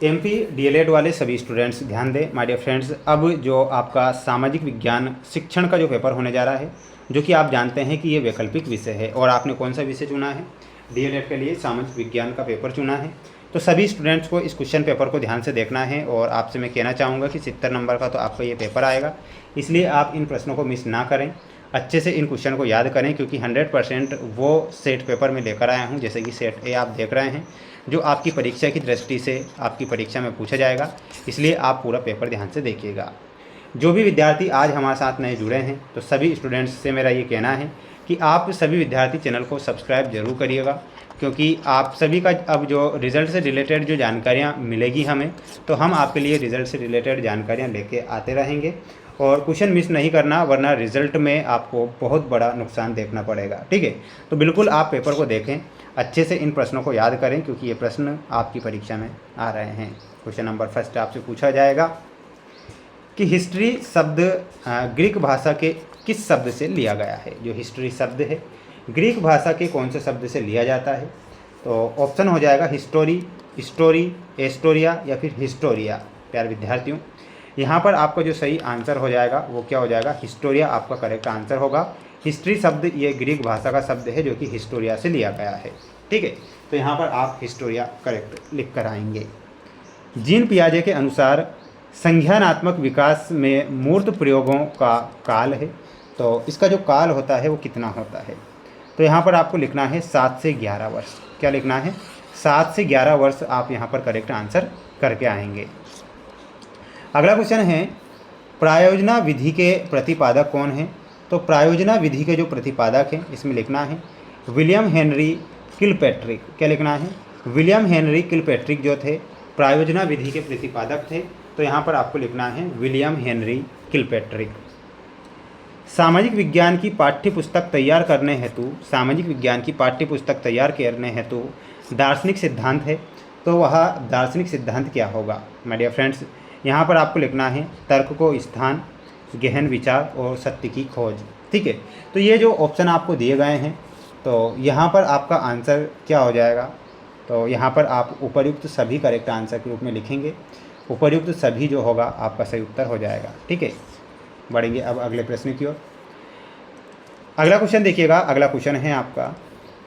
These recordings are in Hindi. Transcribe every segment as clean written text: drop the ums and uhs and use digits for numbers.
एमपी डीएलएड वाले सभी स्टूडेंट्स ध्यान दें माय डियर फ्रेंड्स। अब जो आपका सामाजिक विज्ञान शिक्षण का जो पेपर होने जा रहा है, जो कि आप जानते हैं कि ये वैकल्पिक विषय है, और आपने कौन सा विषय चुना है, डीएलएड के लिए सामाजिक विज्ञान का पेपर चुना है। तो सभी स्टूडेंट्स को इस क्वेश्चन पेपर को ध्यान से देखना है, और आपसे मैं कहना चाहूँगा कि 70 नंबर का तो आपका ये पेपर आएगा, इसलिए आप इन प्रश्नों को मिस ना करें, अच्छे से इन क्वेश्चन को याद करें, क्योंकि 100% वो सेट पेपर में लेकर आया हूँ। जैसे कि सेट ए आप देख रहे हैं, जो आपकी परीक्षा की दृष्टि से आपकी परीक्षा में पूछा जाएगा, इसलिए आप पूरा पेपर ध्यान से देखिएगा। जो भी विद्यार्थी आज हमारे साथ नए जुड़े हैं, तो सभी स्टूडेंट्स से मेरा ये कहना है कि आप सभी विद्यार्थी चैनल को सब्सक्राइब जरूर करिएगा, क्योंकि आप सभी का अब जो रिज़ल्ट से रिलेटेड जो जानकारियाँ मिलेगी हमें, तो हम आपके लिए रिज़ल्ट से रिलेटेड जानकारियाँ लेके आते रहेंगे। और क्वेश्चन मिस नहीं करना, वरना रिज़ल्ट में आपको बहुत बड़ा नुकसान देखना पड़ेगा। ठीक है, तो बिल्कुल आप पेपर को देखें, अच्छे से इन प्रश्नों को याद करें, क्योंकि ये प्रश्न आपकी परीक्षा में आ रहे हैं। क्वेश्चन नंबर फर्स्ट आपसे पूछा जाएगा कि हिस्ट्री शब्द ग्रीक भाषा के किस शब्द से लिया गया है। जो हिस्ट्री शब्द है, ग्रीक भाषा के कौन से शब्द से लिया जाता है? तो ऑप्शन हो जाएगा हिस्टोरी, स्टोरी, एस्टोरिया या फिर हिस्टोरिया। प्यारे विद्यार्थियों, यहाँ पर आपका जो सही आंसर हो जाएगा वो क्या हो जाएगा? हिस्टोरिया आपका करेक्ट आंसर होगा। हिस्ट्री शब्द ये ग्रीक भाषा का शब्द है, जो कि हिस्टोरिया से लिया गया है। ठीक है, तो यहाँ पर आप हिस्टोरिया करेक्ट लिख कर आएंगे। जीन पियाजे के अनुसार संज्ञानात्मक विकास में मूर्त प्रयोगों का काल है, तो इसका जो काल होता है वो कितना होता है? तो यहाँ पर आपको लिखना है 7 से 11 वर्ष। क्या लिखना है? 7 से 11 वर्ष आप यहाँ पर करेक्ट आंसर करके आएंगे। अगला क्वेश्चन है, प्रायोजना विधि के प्रतिपादक कौन है? तो प्रायोजना विधि के जो प्रतिपादक हैं, इसमें लिखना है विलियम हेनरी किलपैट्रिक। क्या लिखना है? विलियम हेनरी किलपैट्रिक जो थे प्रायोजना विधि के प्रतिपादक थे, तो यहाँ पर आपको लिखना है विलियम हेनरी किलपैट्रिक। सामाजिक विज्ञान की पाठ्य पुस्तक तैयार करने हेतु, सामाजिक विज्ञान की पाठ्य पुस्तक तैयार करने हेतु दार्शनिक सिद्धांत है, तो वह दार्शनिक सिद्धांत क्या होगा? माय डियर फ्रेंड्स, यहाँ पर आपको लिखना है तर्क को स्थान, गहन विचार और सत्य की खोज। ठीक है, तो ये जो ऑप्शन आपको दिए गए हैं, तो यहाँ पर आपका आंसर क्या हो जाएगा? तो यहाँ पर आप उपर्युक्त सभी करेक्ट आंसर के रूप में लिखेंगे। उपर्युक्त सभी जो होगा आपका सही उत्तर हो जाएगा। ठीक है, बढ़ेंगे अब अगले प्रश्न की ओर। अगला क्वेश्चन देखिएगा। अगला क्वेश्चन है आपका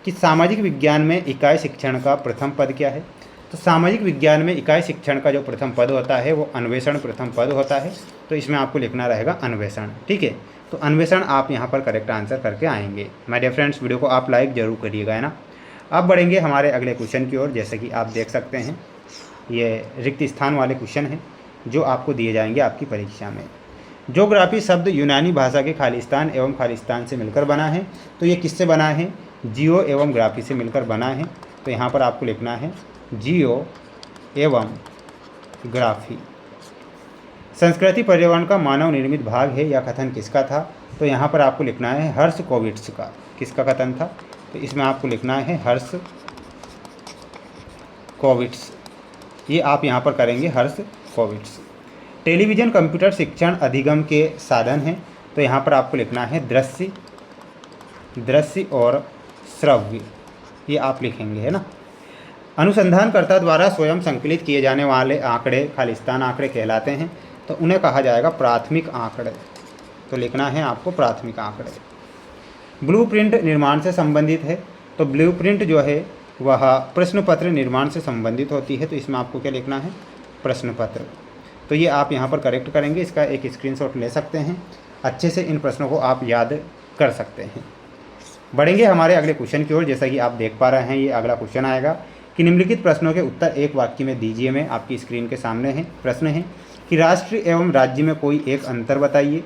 कि सामाजिक विज्ञान में इकाई शिक्षण का प्रथम पद क्या है? तो सामाजिक विज्ञान में इकाई शिक्षण का जो प्रथम पद होता है वो अन्वेषण प्रथम पद होता है, तो इसमें आपको लिखना रहेगा अन्वेषण। ठीक है, तो अन्वेषण आप यहाँ पर करेक्ट आंसर करके आएंगे। माय डियर फ्रेंड्स, वीडियो को आप लाइक जरूर करिएगा, है ना। अब बढ़ेंगे हमारे अगले क्वेश्चन की ओर। जैसे कि आप देख सकते हैं, ये रिक्त स्थान वाले क्वेश्चन हैं जो आपको दिए जाएंगे आपकी परीक्षा में। ज्योग्राफी शब्द यूनानी भाषा के खालिस्तान एवं खालिस्तान से मिलकर बना है, तो ये किससे बना है? जियो एवं ग्राफी से मिलकर बना है, तो यहाँ पर आपको लिखना है जियो एवं ग्राफी। संस्कृति पर्यावरण का मानव निर्मित भाग है, यह कथन किसका था? तो यहाँ पर आपको लिखना है हर्ष कोविट्स का। किसका कथन था? तो इसमें आपको लिखना है हर्ष कोविट्स। ये आप यहाँ पर करेंगे हर्ष कोविट्स। टेलीविज़न कंप्यूटर शिक्षण अधिगम के साधन हैं, तो यहाँ पर आपको लिखना है दृश्य और श्रव्य। ये आप लिखेंगे, है ना। अनुसंधानकर्ता द्वारा स्वयं संकलित किए जाने वाले आंकड़े खालिस्तान आंकड़े कहलाते हैं, तो उन्हें कहा जाएगा प्राथमिक आंकड़े। तो लिखना है आपको प्राथमिक आंकड़े। ब्लूप्रिंट निर्माण से संबंधित है, तो ब्लूप्रिंट जो है वह प्रश्न पत्र निर्माण से संबंधित होती है, तो इसमें आपको क्या लिखना है? प्रश्न पत्र। तो ये आप यहाँ पर करेक्ट करेंगे। इसका एक स्क्रीनशॉट ले सकते हैं, अच्छे से इन प्रश्नों को आप याद कर सकते हैं। बढ़ेंगे हमारे अगले क्वेश्चन की ओर। जैसा कि आप देख पा रहे हैं, ये अगला क्वेश्चन आएगा कि निम्नलिखित प्रश्नों के उत्तर एक वाक्य में दीजिए। में आपकी स्क्रीन के सामने है प्रश्न है कि राष्ट्र एवं राज्य में कोई एक अंतर बताइए।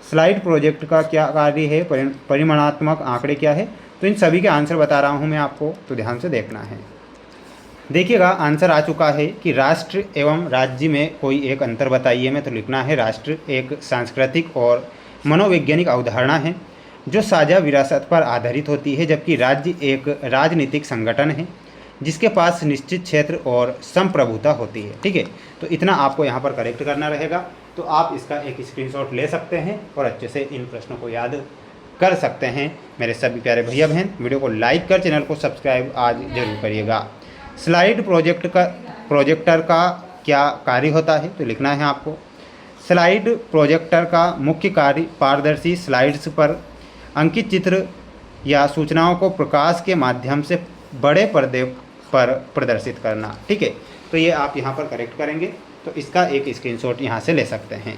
स्लाइड प्रोजेक्ट का क्या कार्य है? परिमाणात्मक आंकड़े क्या है? तो इन सभी के आंसर बता रहा हूँ मैं आपको, तो ध्यान से देखना है। देखिएगा, आंसर आ चुका है कि राष्ट्र एवं राज्य में कोई एक अंतर बताइए में, तो लिखना है राष्ट्र एक सांस्कृतिक और मनोवैज्ञानिक अवधारणा है जो साझा विरासत पर आधारित होती है, जबकि राज्य एक राजनीतिक संगठन है जिसके पास निश्चित क्षेत्र और संप्रभुता होती है। ठीक है, तो इतना आपको यहाँ पर करेक्ट करना रहेगा। तो आप इसका एक स्क्रीनशॉट ले सकते हैं और अच्छे से इन प्रश्नों को याद कर सकते हैं। मेरे सभी प्यारे भैया बहन, वीडियो को लाइक कर चैनल को सब्सक्राइब आज जरूर करिएगा। स्लाइड प्रोजेक्टर का क्या कार्य होता है, तो लिखना है आपको। स्लाइड प्रोजेक्टर का मुख्य कार्य पारदर्शी स्लाइड्स पर अंकित चित्र या सूचनाओं को प्रकाश के माध्यम से बड़े पर्दे पर प्रदर्शित करना। ठीक है, तो ये आप यहाँ पर करेक्ट करेंगे, तो इसका एक स्क्रीनशॉट यहाँ से ले सकते हैं।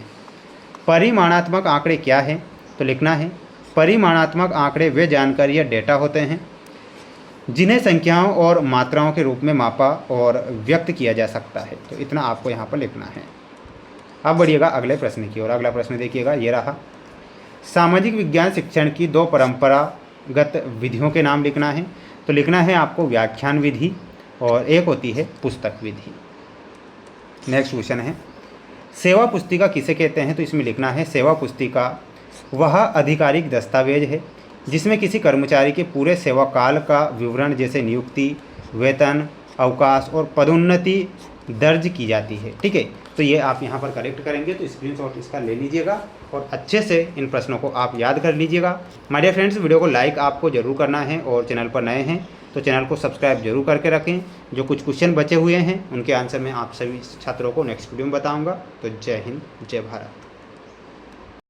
परिमाणात्मक आंकड़े क्या है, तो लिखना है परिमाणात्मक आंकड़े वे जानकारी या डेटा होते हैं जिन्हें संख्याओं और मात्राओं के रूप में मापा और व्यक्त किया जा सकता है। तो इतना आपको यहाँ पर लिखना है। अब बढ़िएगा अगले प्रश्न की ओर। अगला प्रश्न देखिएगा, ये रहा। सामाजिक विज्ञान शिक्षण की 2 परंपरागत विधियों के नाम लिखना है। तो लिखना है आपको व्याख्यान विधि और एक होती है पुस्तक विधि। नेक्स्ट क्वेश्चन है, सेवा पुस्तिका किसे कहते हैं, तो इसमें लिखना है सेवा पुस्तिका वह आधिकारिक दस्तावेज है जिसमें किसी कर्मचारी के पूरे सेवा काल का विवरण जैसे नियुक्ति, वेतन, अवकाश और पदोन्नति दर्ज की जाती है। ठीक है, तो ये आप यहाँ पर करेक्ट करेंगे, तो स्क्रीनशॉट इसका ले लीजिएगा और अच्छे से इन प्रश्नों को आप याद कर लीजिएगा। माय डियर फ्रेंड्स, वीडियो को लाइक आपको जरूर करना है और चैनल पर नए हैं तो चैनल को सब्सक्राइब जरूर करके रखें। जो कुछ क्वेश्चन बचे हुए हैं उनके आंसर मैं आप सभी छात्रों को नेक्स्ट वीडियो में बताऊँगा। तो जय हिंद, जय भारत।